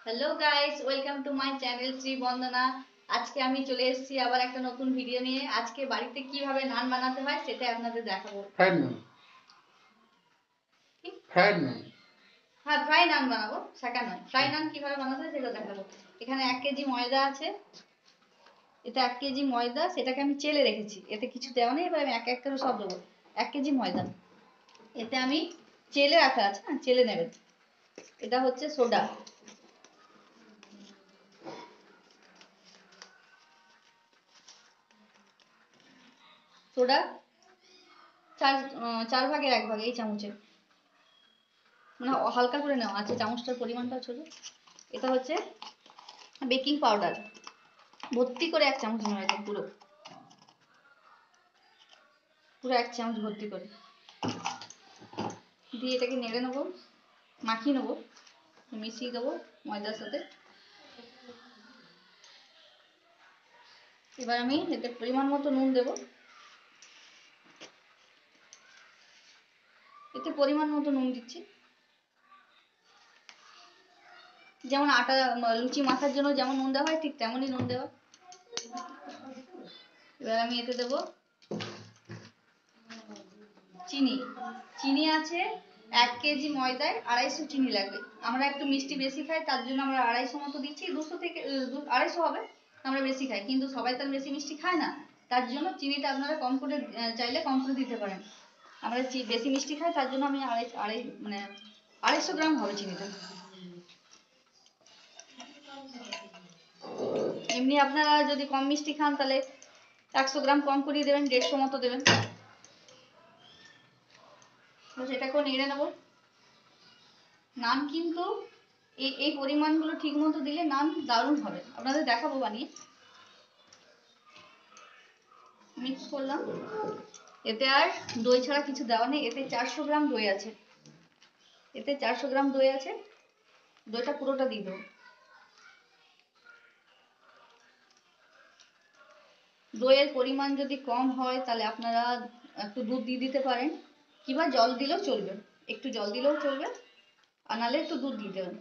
Hello guys, welcome to my channel Shri Bandana. আজকে আমি চলে এসেছি আবার একটা নতুন ভিডিও নিয়ে। আজকে বাড়িতে কিভাবে নান বানাতে হয় সেটা আপনাদের দেখাবো। ফ্রাইড নান। কি? ফ্রাইড নান। হ্যাঁ, ফ্রাই নান বানাবো, সেটা নয়। ফ্রাই নান কিভাবে বানাতে হয় সেটা দেখাবো। এখানে 1 কেজি ময়দা আছে। এটা 1 কেজি ময়দা, সেটাকে আমি চেলে রেখেছি। এতে কিছু দেওয়া নেই, এবার আমি এক এক করে সব দেবো। 1 কেজি ময়দা, এতে আমি চেলে রাখা আছে, না চেলে নেবেন। এটা হচ্ছে সোডা। সোডা চার চার ভাগের 1 ভাগ, এই চামচে, মানে হালকা করে নেওয়া আছে, চামচটার পরিমাণটা ছোট। এটা হচ্ছে বেকিং পাউডার, ভর্তি করে 1 চামচ নেওয়া, একদম পুরো পুরো 1 চামচ ভর্তি করে দিয়ে এটাকে নেড়ে নেবো, মাখিয়ে নেবো, মিশিয়ে দেবো ময়দার সাথে। এবার আমি এতে পরিমাণ মতো নুন দেবো। এতে পরিমাণ মতো নুন দিচ্ছি, যেমন আটা লুচি মাখার জন্য যেমন নুন দেওয়া হয় ঠিক তেমনই নুন দেওয়া। এবার আমি এতে দেবো চিনি। চিনি আছে 1 কেজি ময়দায় 250 চিনি লাগবে। আমরা একটু মিষ্টি বেশি খাই, তার জন্য আমরা 250 মতো দিচ্ছি। 200 থেকে 250 হবে, আমরা বেশি খাই, কিন্তু সবাই তো বেশি মিষ্টি খায় না। তার জন্য চিনিটা আপনারা কম করে, চাইলে কম করে দিতে পারেন। আমরা বেশি মিষ্টি খাই, তার জন্য আমি আড়াই আড়াই মানে 250 গ্রাম হবে চিনিটা। এমনি আপনারা যদি কম মিষ্টি খান তাহলে 100 গ্রাম কম করিয়ে দেবেন, 150 মতো দেবেন। সেটাকেও নেড়ে নেবো। নান কিন্তু এই এই পরিমাণগুলো ঠিক মতো দিলে নান দারুণ হবে, আপনাদের দেখাবো বানিয়ে। মিক্স করলাম। এতে আর দই ছাড়া কিছু দেওয়া নেই, এতে 400 গ্রাম দই আছে। এতে 400 গ্রাম দই আছে, দইটা পুরোটা দিয়ে দেবো। দইয়ের পরিমাণ যদি কম হয় তাহলে আপনারা একটু দুধ দিয়ে দিতে পারেন, কিংবা জল দিলেও চলবে, একটু জল দিলেও চলবে, আর নাহলে একটু দুধ দিয়ে দেবেন।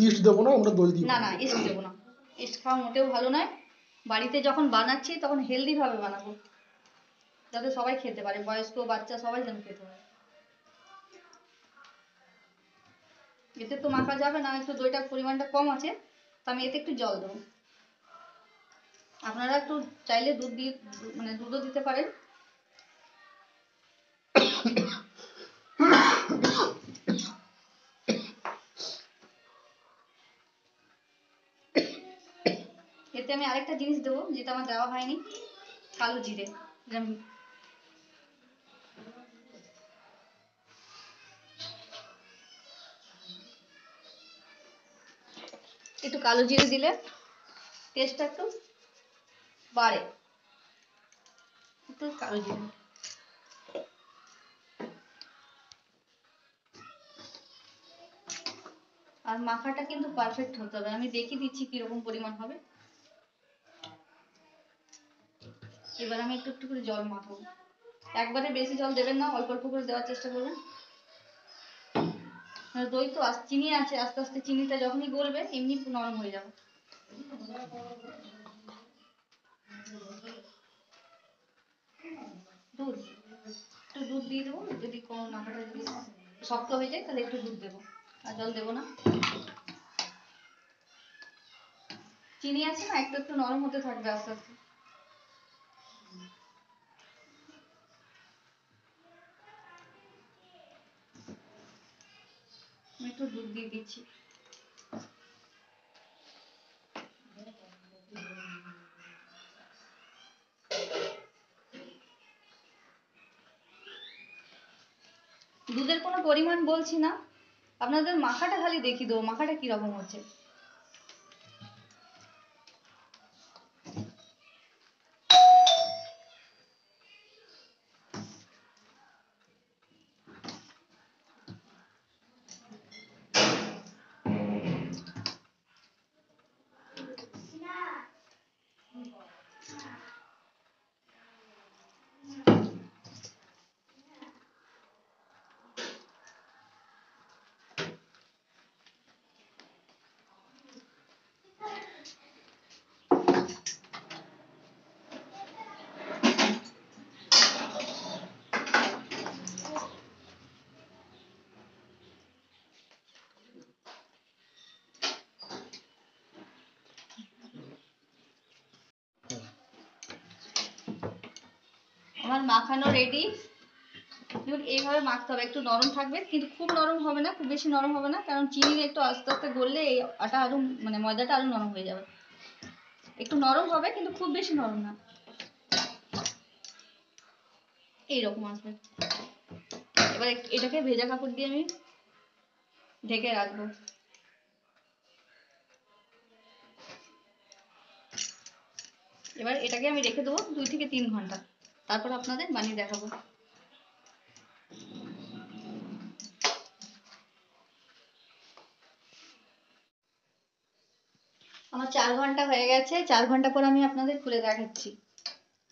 ইস্ট দেবো না, আমরা দই দিই। না না, ইস্ট দেবো না, ইস্ট খাওয়া মোটেও ভালো নয়। বাড়িতে যখন বানাচ্ছি তখন হেলদি ভাবে বানাবো, যাতে সবাই খেতে পারে, বয়স্ক বাচ্চা সবাই যেন খেতে পারে। এতে তো মাখা যাবে না, একটু দইটার পরিমাণটা কম আছে, তো আমি এতে একটু জল দেবো। আপনারা একটু চাইলে দুধ দিয়ে, মানে দুধও দিতে পারেন। এতে আমি আরেকটা জিনিস দেবো, যেটা আমার দেওয়া হয়নি, কালো জিরে। একটু কালো জিরে দিলে টেস্টটা একটু বাড়ে, একটু কালো জিরে। আর মাখাটা কিন্তু পারফেক্ট হতে হবে, আমি দেখিয়ে দিচ্ছি কিরকম পরিমাণ হবে। এবার আমি একটু একটু করে জল মাখাবো, একবারে বেশি জল দেবেন না, অল্প অল্প করে দেওয়ার চেষ্টা করবেন। দই তো চিনি আছে, আস্তে আস্তে চিনিটা যখনই গলবে এমনি নরম হয়ে যাবে। দুধ, একটু দুধ দিয়ে দেবো, যদি কোনো মাখাটা যদি শক্ত হয়ে যায় তাহলে একটু দুধ দেবো, আর জল দেবো না। চিনি আছে না, একটু একটু নরম হতে থাকবে আস্তে আস্তে। আমি একটু দুধ দিয়ে দিচ্ছি। দুধের কোনো পরিমাণ বলছি না, আপনাদের মাখাটা খালি দেখিয়ে দেবো, মাখাটা কিরকম হচ্ছে। আমার মাখানো রেডি। দেখুন এইভাবে মাখতে হবে, একটু নরম থাকবে কিন্তু খুব নরম হবে না, খুব বেশি নরম হবে না, কারণ চিনি একটু আস্তে আস্তে গললে এই আটা আরো মানে ময়দাটা আরো নরম হয়ে যাবে। একটু নরম হবে কিন্তু খুব বেশি নরম না, এইরকম আসবে। এবার এটাকে ভেজা কাপড় দিয়ে আমি ঢেকে রাখবো। এবার এটাকে আমি রেখে দেবো 2 থেকে 3 ঘন্টা, তারপর আপনাদের বানিয়ে দেখাবো। আমার 4 ঘন্টা হয়ে গেছে, 4 ঘন্টা পর আমি আপনাদের খুলে দেখাচ্ছি।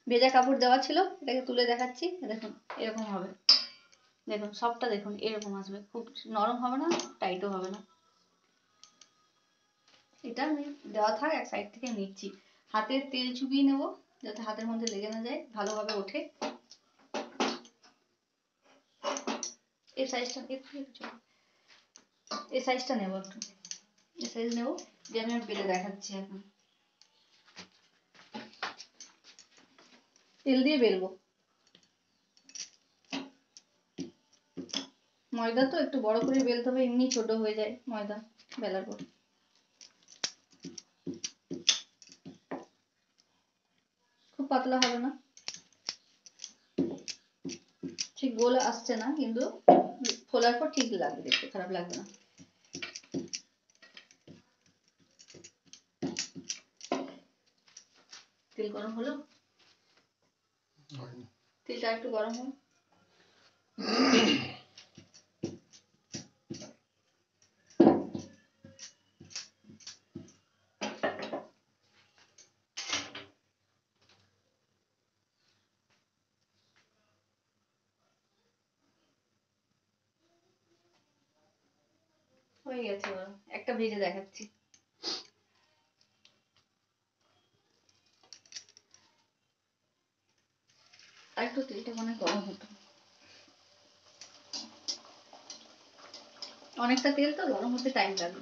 ভেজা কাপড় দেওয়া ছিল, এটাকে তুলে দেখাচ্ছি। দেখুন এরকম হবে, দেখুন সবটা দেখুন এরকম আসবে, খুব নরম হবে না, টাইটও হবে না। এটা আমি দেওয়া থাক, এক সাইড থেকে নিচ্ছি। হাতে তেল চুবিয়ে নেব যাতে হাতের মধ্যে লেগে না যায়, ভালোভাবে ওঠে। এই সাইজটা এই সাইজটা নেব, একটু এই সাইজ নেব, যে আমি বেলে দেখাচ্ছি। এখন তেল দিয়ে বেলবো, ময়দা তো একটু বড় করে বেলতে হবে, এমনি ছোট হয়ে যায় ময়দা বেলার পর। খুব পাতলা হবে না, ঠিক গোল আসছে না, কিন্তু ফোলার পর ঠিক লাগবে, দেখতে খারাপ লাগবে না। তেল গরম হলো, তেলটা একটু গরম হোক। হয়ে গেছে, এবার একটা ভেজে দেখাচ্ছি। আর একটু তেলটা মনে গরম হতো, অনেকটা তেল তো, গরম হতে টাইম লাগবে।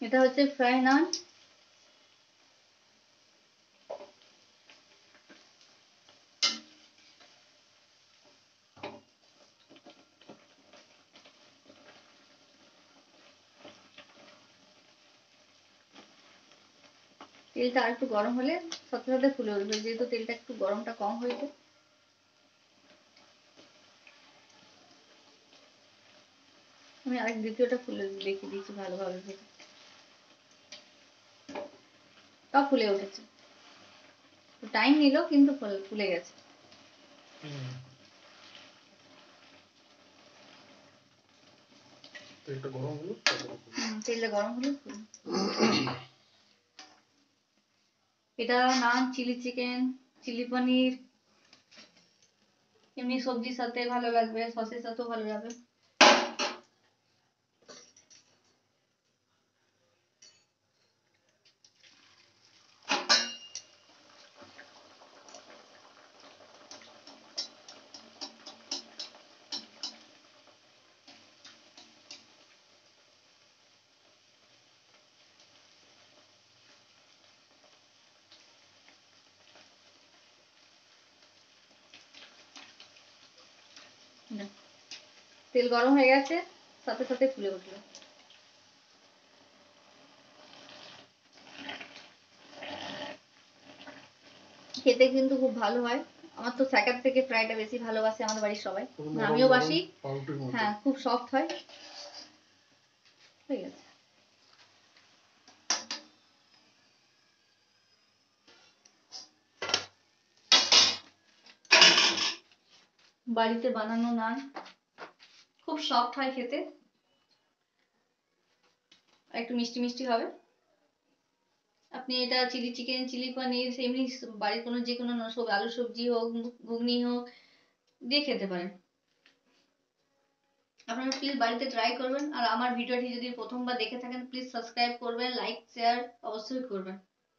এটা হচ্ছে ফ্রাই নান। তেলটা আর একটু গরম হলে সাথে সাথে ফুলে উঠবে, যেহেতু তেলটা একটু গরমটা কম হয়েছে। আমি আরেক দ্বিতীয়টা ফুলে দেখিয়ে দিয়েছি ভালোভাবে ভেজে, তাও ফুলে উঠেছে। টাইম নিল কিন্তু ফুলে গেছে। তেলটা গরম হলো, তেলটা গরম হলে এটা নান, চিলি চিকেন, চিলি পনির, এমনি সবজির সাথে ভালো লাগবে, সসের সাথেও ভালো লাগবে। তেল গরম হয়ে গেছে, সাথে সাথে ফুলে উঠলো। খেতে কিন্তু খুব ভালো হয়। আমার তো স্যাকার থেকে ফ্রাইটা বেশি ভালোবাসে আমাদের বাড়ির সবাই, আমিও বাসি। হ্যাঁ, খুব সফট হয়। হয়ে গেছে। বাড়িতে বানানো নান খুব সফট হয় খেতে, একটু মিষ্টি মিষ্টি হবে। আপনি এটা চিলি চিকেন, চিলি পনির, এমনি বাড়ির কোনো যে কোনো আলু সবজি হোক, ঘুগনি হোক দিয়ে খেতে পারেন। আপনারা প্লিজ বাড়িতে ট্রাই করবেন। আর আমার ভিডিওটি যদি প্রথমবার দেখে থাকেন প্লিজ সাবস্ক্রাইব করবেন, লাইক শেয়ার অবশ্যই করবেন,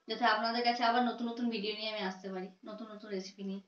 যাতে আপনাদের কাছে আবার নতুন নতুন ভিডিও নিয়ে আমি আসতে পারি, নতুন নতুন রেসিপি নিয়ে।